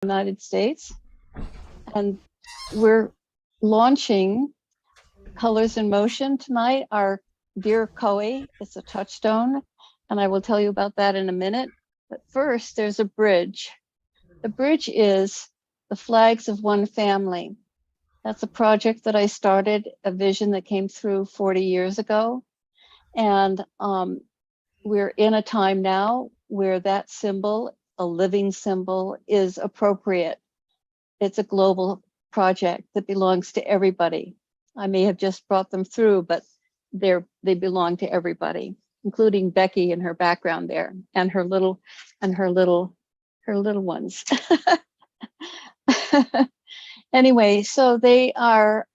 United States. And we're launching Colors in Motion tonight, our dear Coe. It's a touchstone, and I will tell you about that in a minute. But first, there's a bridge. The bridge is the flags of one family. That's a project that I started, a vision that came through 40 years ago. And we're in a time now where that symbol, a living symbol, is appropriate. It's a global project that belongs to everybody. I may have just brought them through, but they belong to everybody, including Becky and her background there, and her little ones. Anyway, so they are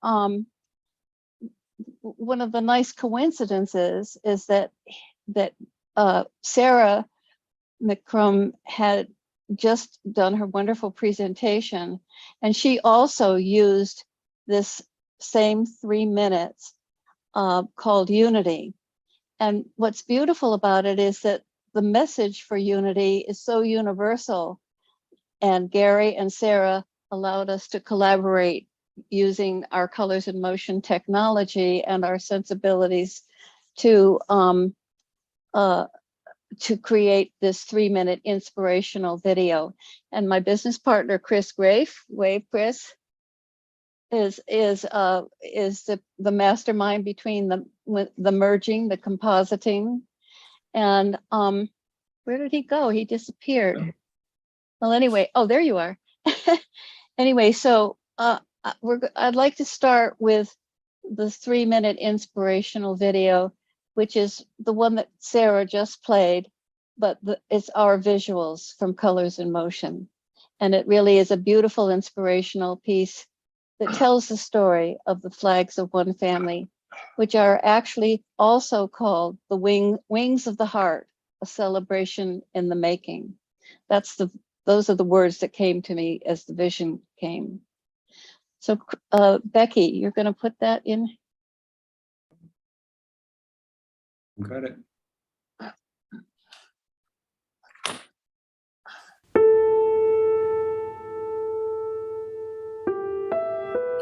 one of the nice coincidences is that Sarah McCrum had just done her wonderful presentation, and she also used this same 3 minutes called Unity. And what's beautiful about it is that the message for unity is so universal, and Gary and Sarah allowed us to collaborate using our Colors in Motion technology and our sensibilities to create this 3-minute inspirational video. And my business partner, Chris Grafe, wave Chris, is the mastermind between the merging, the compositing, and where did he go? He disappeared. Well, anyway, oh, there you are. Anyway, so I'd like to start with the 3-minute inspirational video, which is the one that Sarah just played, but it's our visuals from Colors in Motion. And it really is a beautiful inspirational piece that tells the story of the flags of one family, which are actually also called the Wings of the Heart, a celebration in the making. Those are the words that came to me as the vision came. So Becky, you're going to put that in? Got it.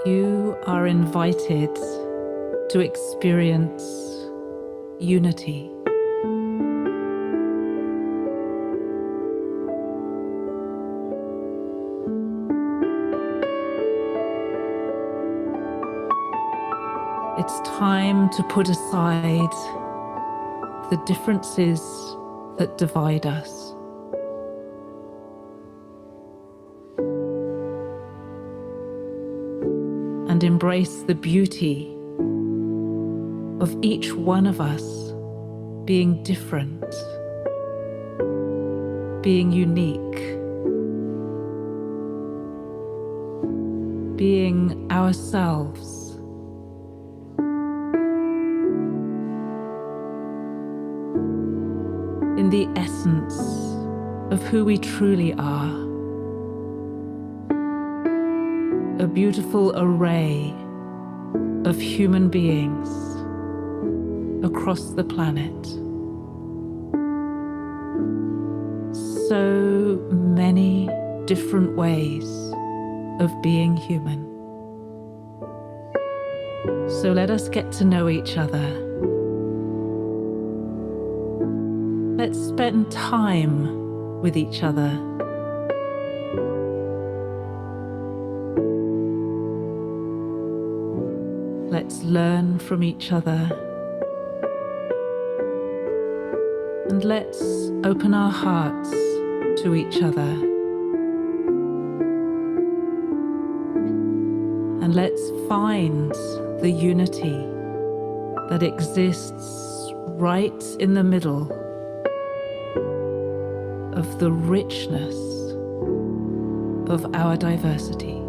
You are invited to experience unity. It's time to put aside the differences that divide us. And embrace the beauty of each one of us being different, being unique, being ourselves. In the essence of who we truly are. A beautiful array of human beings across the planet. So many different ways of being human. So let us get to know each other. Let's spend time with each other. Let's learn from each other. And let's open our hearts to each other. And let's find the unity that exists right in the middle of the richness of our diversity.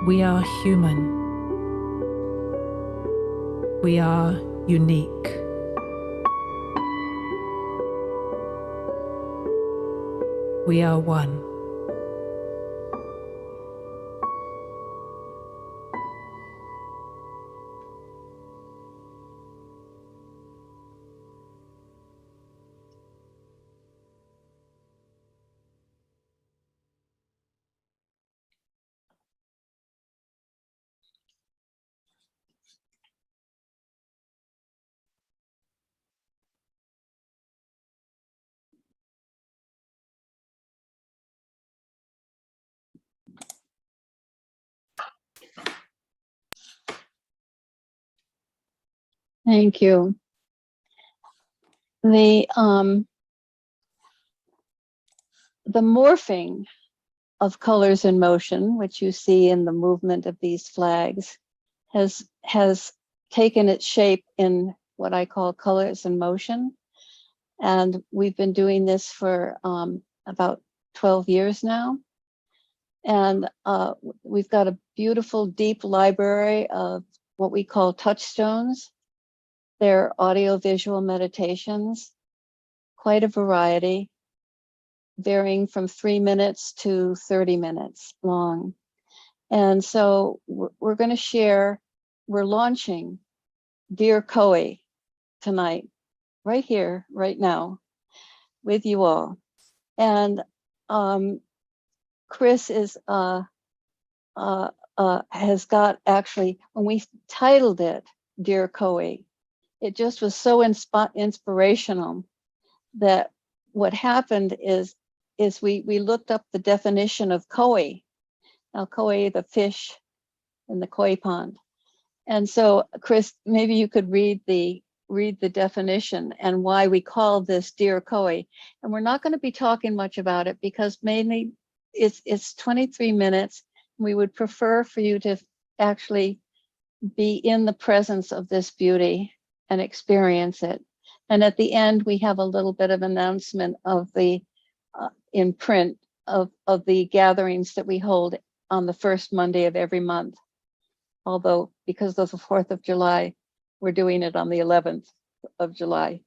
We are human. We are unique. We are one. Thank you. The morphing of colors in motion, which you see in the movement of these flags, has taken its shape in what I call colors in motion. And we've been doing this for about 12 years now. And we've got a beautiful, deep library of what we call touchstones. They're audiovisual meditations, quite a variety, varying from 3 minutes to 30 minutes long. And so we're going to share, we're launching Dear Koe tonight, right here, right now, with you all. And Chris is has got, actually, when we titled it Dear Koe, it just was so inspirational that what happened is we looked up the definition of koi. Now, koi, the fish in the koi pond. And so, Chris, maybe you could read the definition and why we call this Dear Koe. And we're not going to be talking much about it because mainly it's 23 minutes. We would prefer for you to actually be in the presence of this beauty and experience it. And at the end, we have a little bit of announcement of the in print of the gatherings that we hold on the first Monday of every month. Although, because of the 4th of July, we're doing it on the 11th of July.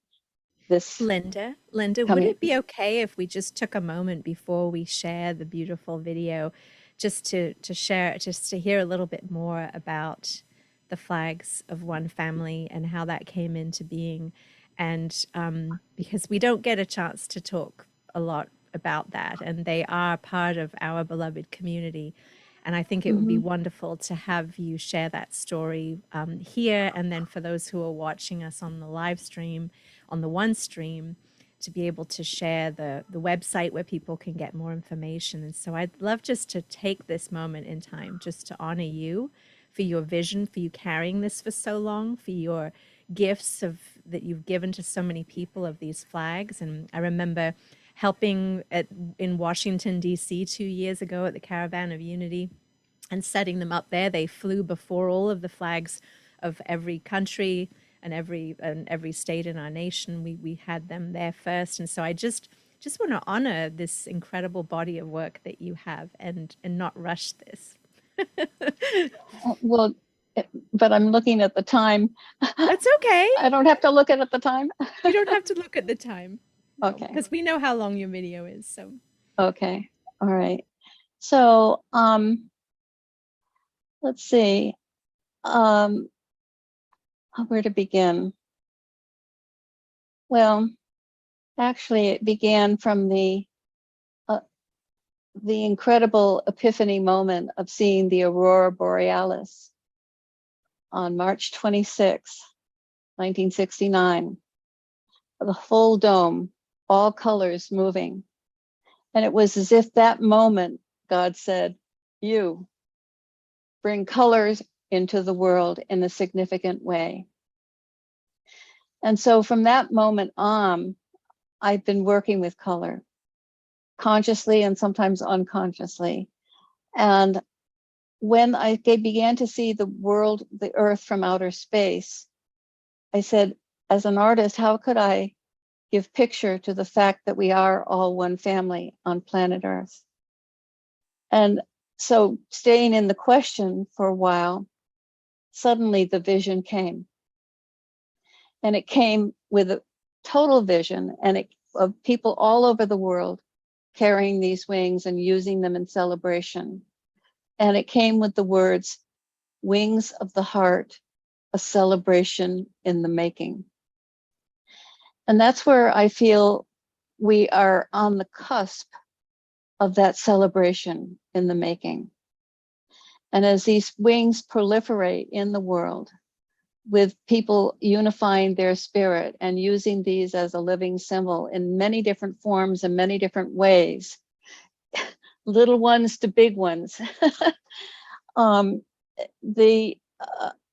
Linda, would it be okay if we just took a moment before we share the beautiful video, just to share, just to hear a little bit more about the flags of one family and how that came into being? And because we don't get a chance to talk a lot about that, and they are part of our beloved community. And I think it would be wonderful to have you share that story here. And then for those who are watching us on the live stream, on the one stream, to be able to share the website where people can get more information. And so I'd love just to take this moment in time just to honor you for your vision, for you carrying this for so long, for your gifts that you've given to so many people of these flags. And I remember helping in Washington, D.C. 2 years ago at the Caravan of Unity and setting them up there. They flew before all of the flags of every country and every state in our nation. We had them there first. And so I just want to honor this incredible body of work that you have and not rush this. Well, but I'm looking at the time. That's okay. I don't have to look at the time. You don't have to look at the time. Okay. Because we know how long your video is. So. Okay. All right. So let's see. Where to begin? Well, actually, it began from the incredible epiphany moment of seeing the aurora borealis on March 26, 1969. The full dome, all colors moving. And it was as if that moment, God said, you bring colors into the world in a significant way. And so from that moment on, I've been working with color, consciously and sometimes unconsciously. And when I began to see the world, the earth from outer space, I said, as an artist, how could I give picture to the fact that we are all one family on planet Earth? And so staying in the question for a while, suddenly the vision came. And it came with a total vision of people all over the world carrying these wings and using them in celebration. And it came with the words, "Wings of the Heart, a celebration in the making." And that's where I feel we are on the cusp of that celebration in the making. And as these wings proliferate in the world, with people unifying their spirit and using these as a living symbol in many different forms and many different ways, little ones to big ones,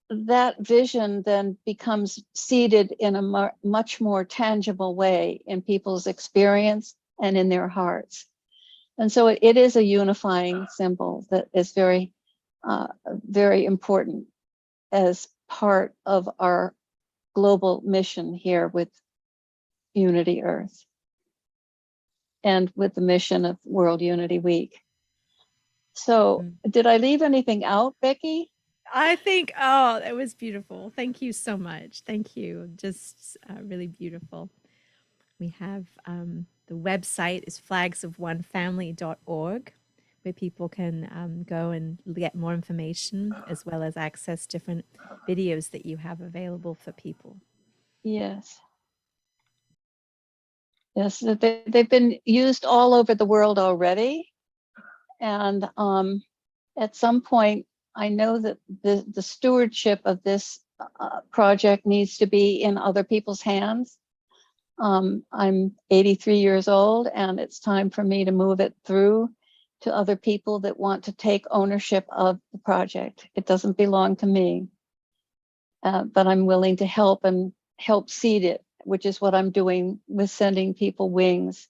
that vision then becomes seated in a much more tangible way in people's experience and in their hearts. And so it is a unifying symbol that is very, very important as part of our global mission here with Unity Earth and with the mission of World Unity Week. So did I leave anything out, Becky? I think, oh, that was beautiful. Thank you so much. Thank you. Just really beautiful. We have the website is flagsofOneFamily.org, where people can go and get more information as well as access different videos that you have available for people. Yes. Yes, they've been used all over the world already. And at some point, I know that the stewardship of this project needs to be in other people's hands. I'm 83 years old, and it's time for me to move it through to other people that want to take ownership of the project. It doesn't belong to me, but I'm willing to help and help seed it, which is what I'm doing with sending people wings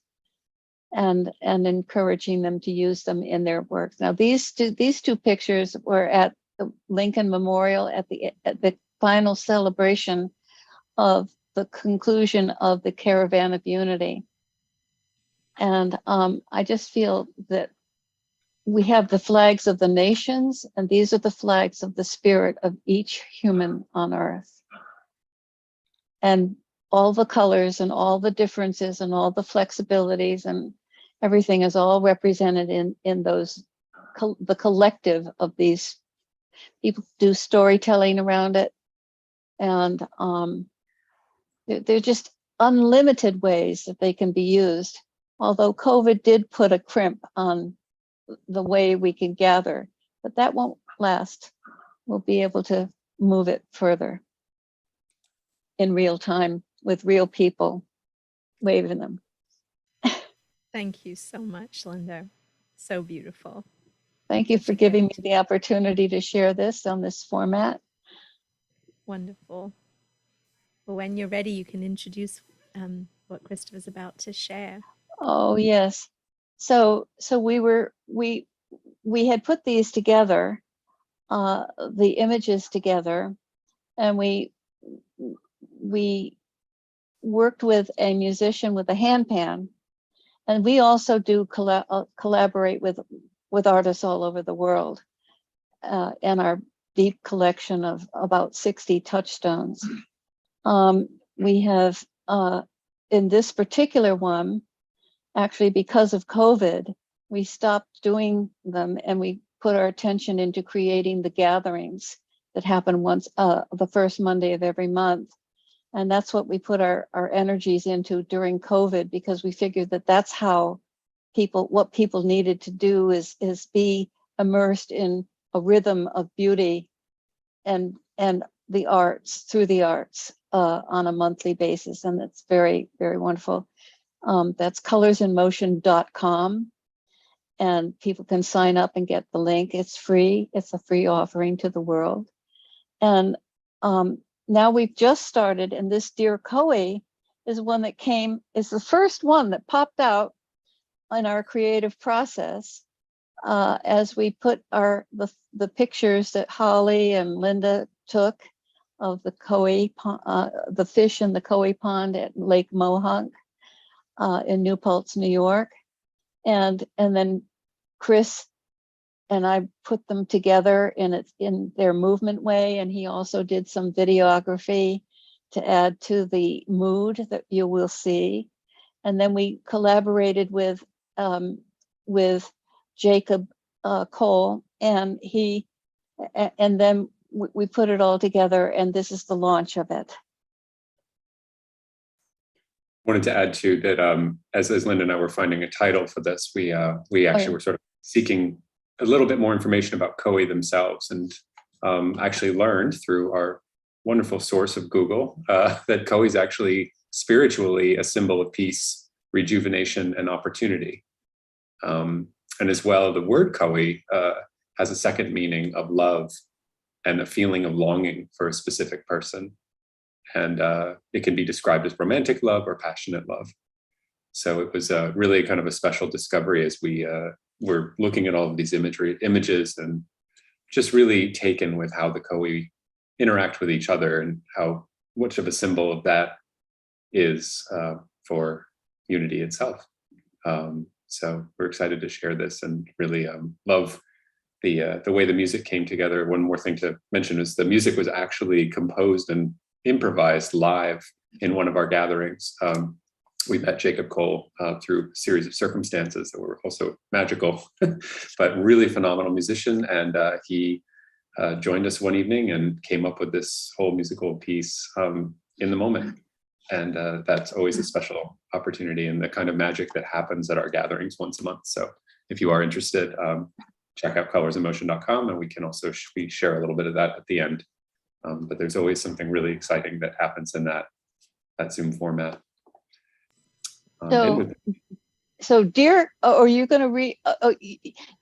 and encouraging them to use them in their work. Now, these two pictures were at the Lincoln Memorial at the final celebration of the conclusion of the Caravan of Unity. And I just feel that we have the flags of the nations, and these are the flags of the spirit of each human on earth. And all the colors and all the differences and all the flexibilities and everything is all represented in those, the collective of these people do storytelling around it. And they're just unlimited ways that they can be used. Although COVID did put a crimp on the way we can gather, but that won't last. We'll be able to move it further in real time with real people waving them. Thank you so much, Linda. So beautiful. Thank you for giving me the opportunity to share this on this format. Wonderful. Well, when you're ready, you can introduce what Christopher's about to share. Oh, yes. So we had put these together, the images together, and we worked with a musician with a handpan, and we also do collaborate with artists all over the world, and our deep collection of about 60 touchstones. We have in this particular one, actually because of COVID, we stopped doing them and we put our attention into creating the gatherings that happen once the first Monday of every month. And that's what we put our energies into during COVID, because we figured that that's how what people needed to do is be immersed in a rhythm of beauty and the arts, through the arts on a monthly basis. And that's very, very wonderful. That's colorsinmotion.com, and people can sign up and get the link. It's free. It's a free offering to the world. And now we've just started, and this Dear Coe is one that is the first one that popped out in our creative process as we put the pictures that Holly and Linda took of the the fish in the Coe Pond at Lake Mohonk in New Paltz, New York. And then Chris and I put them together in their movement way, and he also did some videography to add to the mood that you will see. And then we collaborated with Jacob Cole, and then we put it all together, and this is the launch of it. Wanted to add too that as Linda and I were finding a title for this, we actually were sort of seeking a little bit more information about Coe themselves, and actually learned through our wonderful source of Google that Coe is actually spiritually a symbol of peace, rejuvenation, and opportunity. And as well, the word Coe has a second meaning of love and a feeling of longing for a specific person. And it can be described as romantic love or passionate love. So it was really kind of a special discovery as we were looking at all of these images and just really taken with how the Koi interact with each other and how much of a symbol of that is for unity itself. So we're excited to share this and really love the way the music came together. One more thing to mention is the music was actually composed and improvised live in one of our gatherings. We met Jacob Cole through a series of circumstances that were also magical, but really phenomenal musician. And he joined us one evening and came up with this whole musical piece in the moment. And that's always a special opportunity and the kind of magic that happens at our gatherings once a month. So if you are interested, check out colorsinmotion.com, and we can also we share a little bit of that at the end. But there's always something really exciting that happens in that Zoom format. So dear, are you going to read?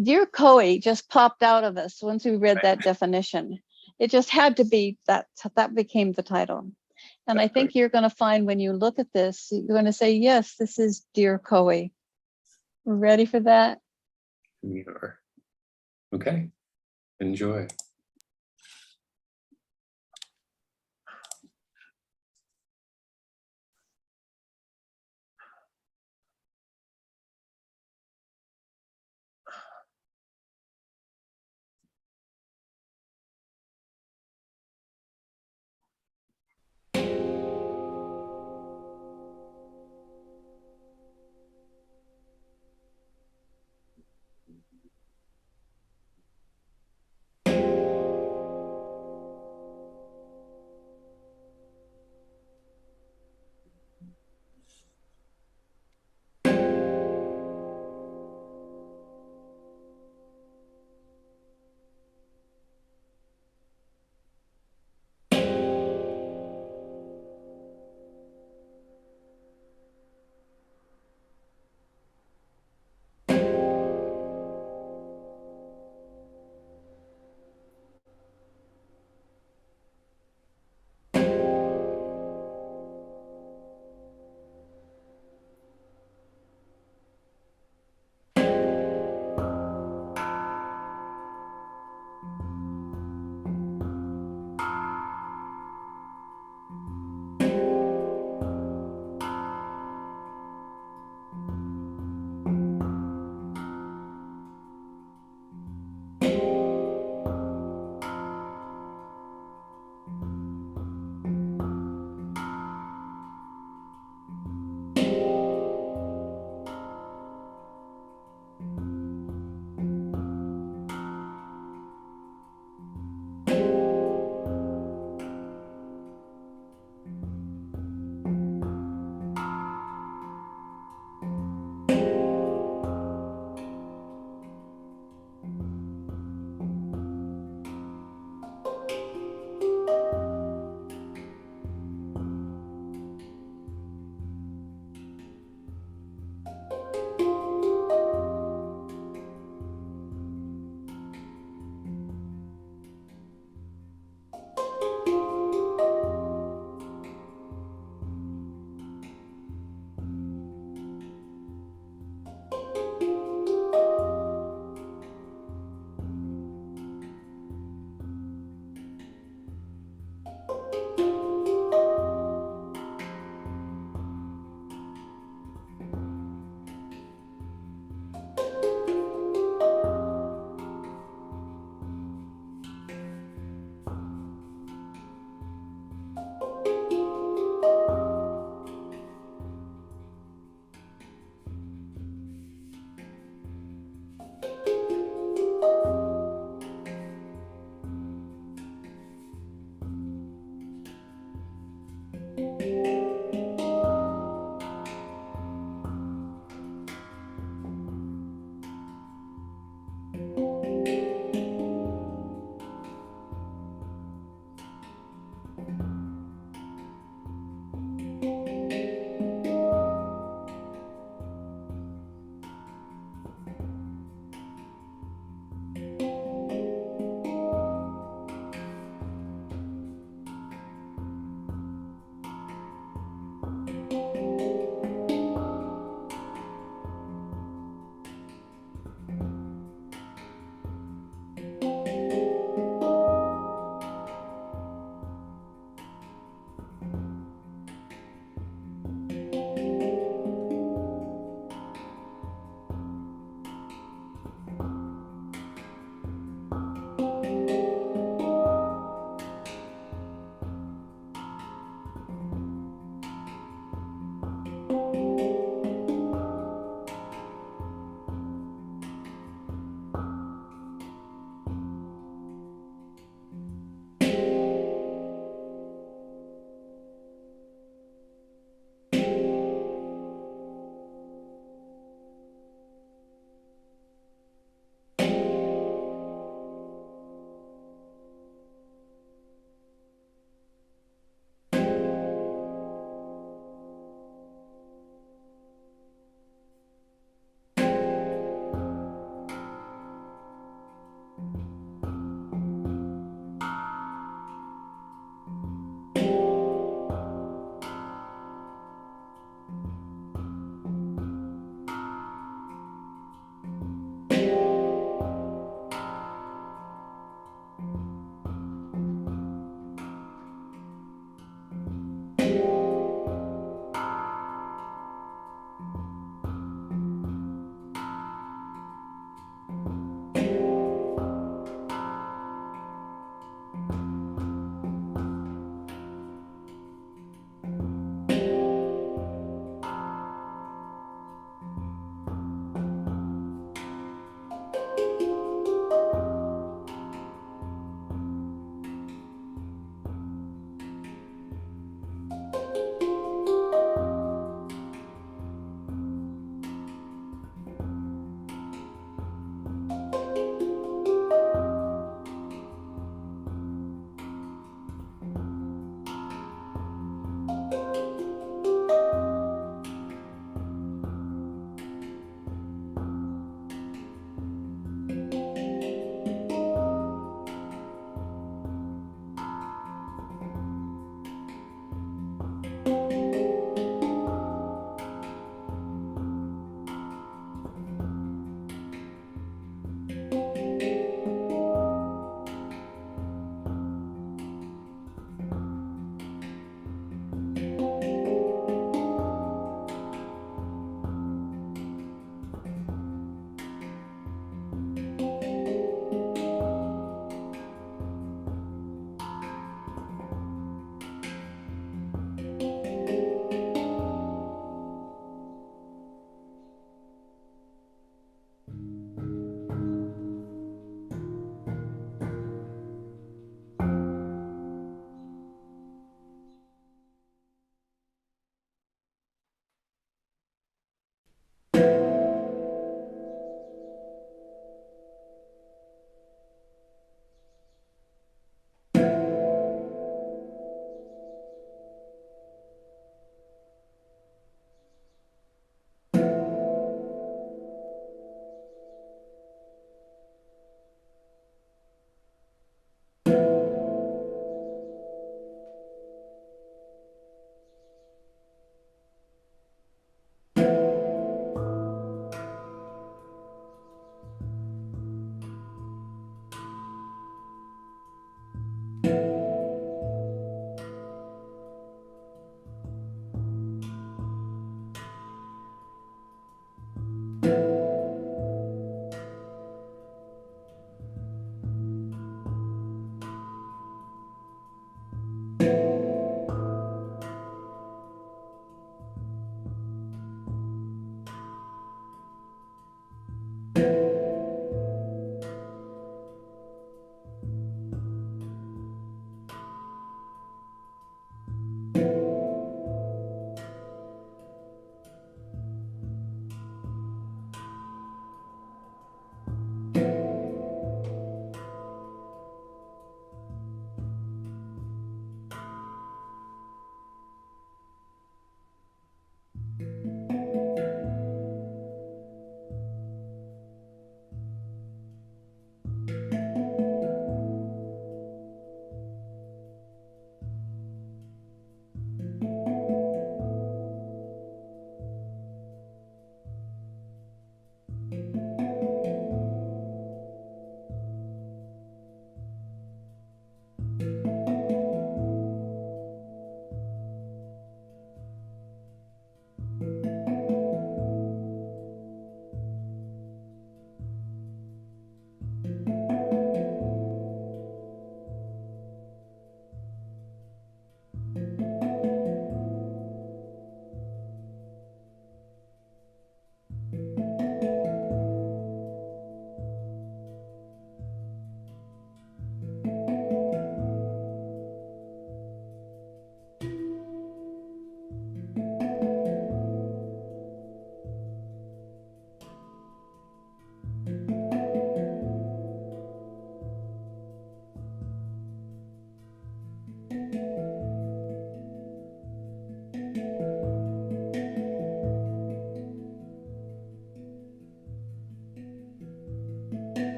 Dear Koi just popped out of us once we read that definition. It just had to be that became the title. And I think you're going to find when you look at this, you're going to say, yes, this is Dear Koi. We're ready for that? We are. Okay, enjoy.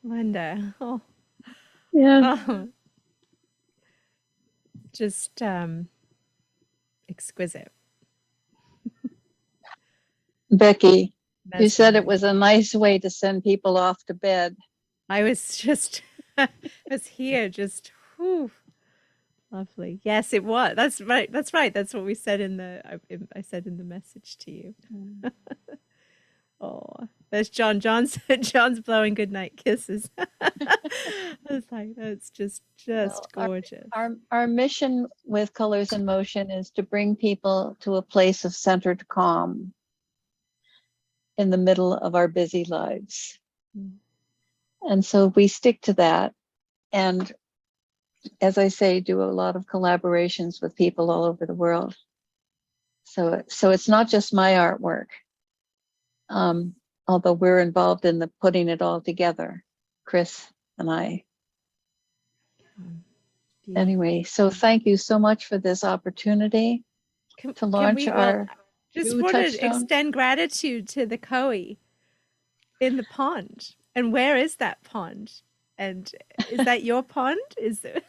Linda. Oh, Yeah. oh, just exquisite. Becky, you said it was Mesmerizing. a nice way to send people off to bed. I was just, I was here just, whew, lovely. Yes, it was. That's right. That's right. That's what we said in the, I said in the message to you. Oh, there's John. John's blowing goodnight kisses. I was like, that's just Well, gorgeous. our mission with Colors in Motion is to bring people to a place of centered calm in the middle of our busy lives. Mm. And so we stick to that. And as I say, do a lot of collaborations with people all over the world. So it's not just my artwork, although we're involved in the putting it all together, Chris and I. Beautiful. Anyway, so thank you so much for this opportunity to launch our just new want to touchstone. extend gratitude to the koi in the pond. And where is that pond? And is that your pond? Is it?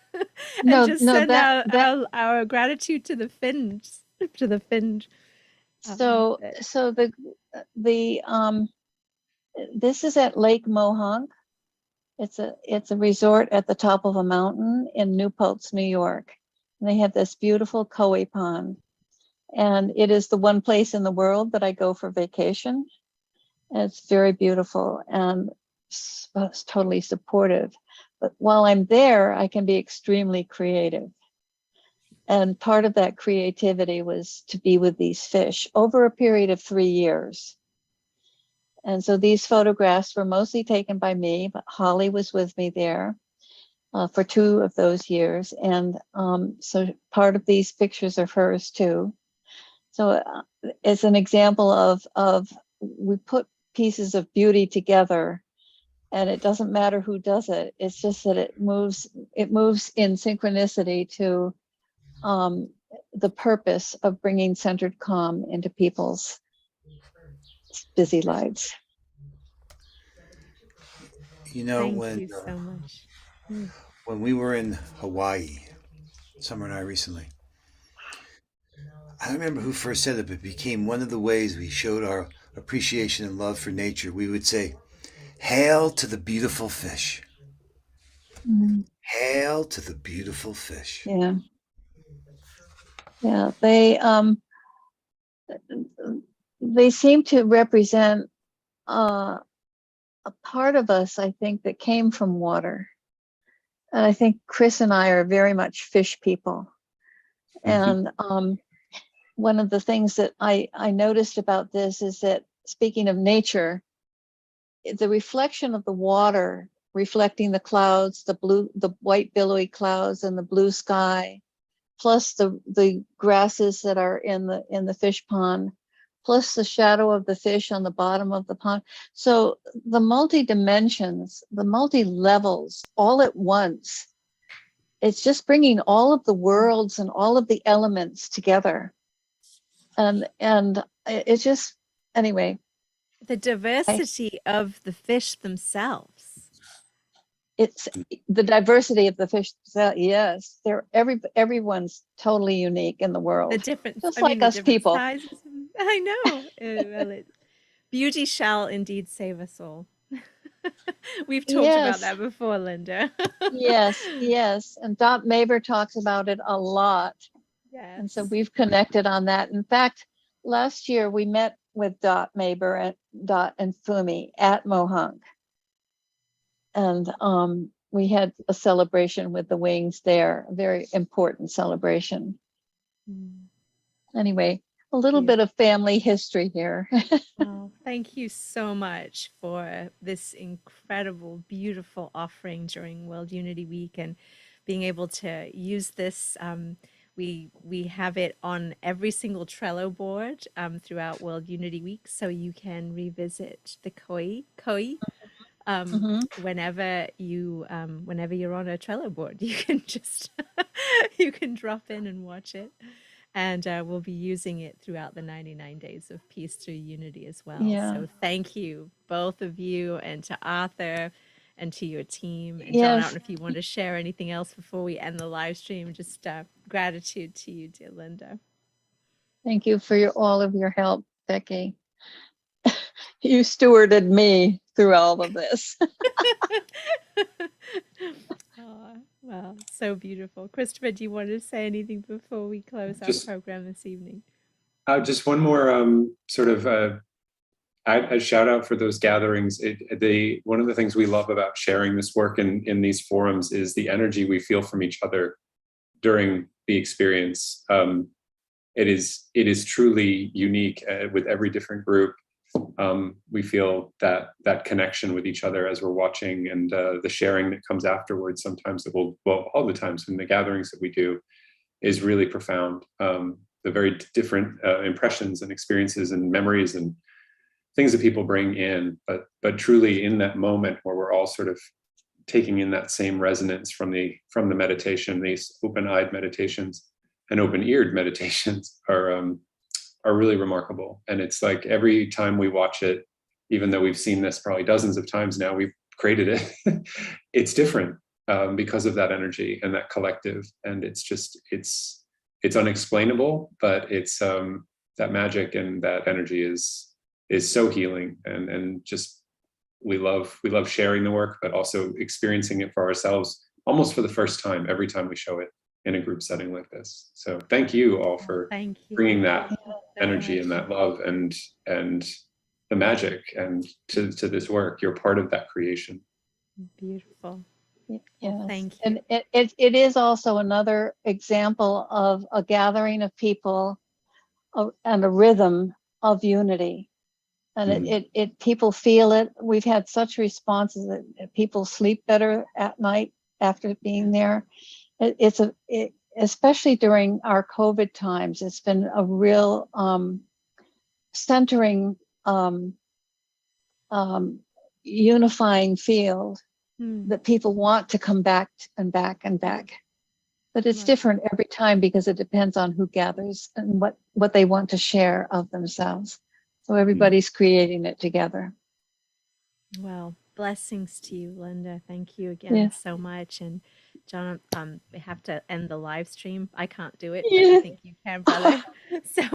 No, and just no, send that our gratitude to the Finns, to the Finn. so the this is at Lake Mohonk. It's a resort at the top of a mountain in New Paltz, New York. And they have this beautiful koi pond. And it is the one place in the world that I go for vacation. And it's very beautiful and it's totally supportive. But while I'm there, I can be extremely creative. And part of that creativity was to be with these fish over a period of 3 years. And so these photographs were mostly taken by me, but Holly was with me there for 2 of those years. And so part of these pictures are hers too. So it's an example of we put pieces of beauty together, and it doesn't matter who does it. It's just that it moves in synchronicity to the purpose of bringing centered calm into people's busy lives. You know, Thank you so much. when we were in Hawaii, Summer and I recently, I don't remember who first said it, but it became one of the ways we showed our appreciation and love for nature. We would say, "Hail to the beautiful fish! Mm, Hail to the beautiful fish!" yeah, yeah. They seem to represent a part of us, I think, that came from water. And I think Chris and I are very much fish people. And one of the things that I noticed about this is that, speaking of nature, the reflection of the water reflecting the clouds, the white billowy clouds and the blue sky, plus the grasses that are in the fish pond, plus the shadow of the fish on the bottom of the pond. So the multi-dimensions, the multi-levels all at once, it's just bringing all of the worlds and all of the elements together. And it's just, anyway. The diversity of the fish themselves. It's the diversity of the fish. Yes, everyone's totally unique in the world. The different, just I like mean, the us different people. sizes. I know. Well, beauty shall indeed save us all. We've talked about that before, Linda. Yes. And Dot Maber talks about it a lot. Yes. And so we've connected on that. In fact, last year we met with Dot Maber and Dot and Fumi at Mohunk. And we had a celebration with the wings there, a very important celebration. Anyway, a little bit of family history here. Well, thank you so much for this incredible, beautiful offering during World Unity Week and being able to use this. We have it on every single Trello board throughout World Unity Week, so you can revisit the koi whenever you're on a Trello board. You can just you can drop in and watch it. And we'll be using it throughout the 99 Days of Peace through Unity as well. Yeah. So thank you, both of you, and to Arthur and to your team. And John, I don't know if you want to share anything else before we end the live stream. Just gratitude to you, dear Linda. Thank you for all of your help, Becky. You stewarded me through all of this. Oh, well, so beautiful. Christopher, do you want to say anything before we close our program this evening? Just one more sort of a shout out for those gatherings. One of the things we love about sharing this work in these forums is the energy we feel from each other during the experience. It is truly unique with every different group. We feel that connection with each other as we're watching, and the sharing that comes afterwards. Sometimes all the times in the gatherings that we do is really profound. The very different impressions and experiences and memories and things that people bring in, but truly in that moment where we're all sort of taking in that same resonance from the meditation, these open-eyed meditations and open-eared meditations are really remarkable. And it's like every time we watch it, even though we've seen this probably dozens of times now, we've created it, it's different because of that energy and that collective. And it's unexplainable, but it's that magic and that energy is so healing. And just, we love sharing the work, but also experiencing it for ourselves almost for the first time, every time we show it in a group setting like this. So thank you all for bringing that energy and that love and the magic and to this work. You're part of that creation. Beautiful. Yes. Well, thank you. And it is also another example of a gathering of people and a rhythm of unity. And it people feel it. We've had such responses that people sleep better at night after being there. Especially during our COVID times, it's been a real centering, unifying field that people want to come back and back and back. But it's different every time because it depends on who gathers and what they want to share of themselves. So everybody's creating it together. Well, blessings to you, Linda. Thank you again so much. And John, we have to end the live stream. I can't do it, but I think you can, brother. So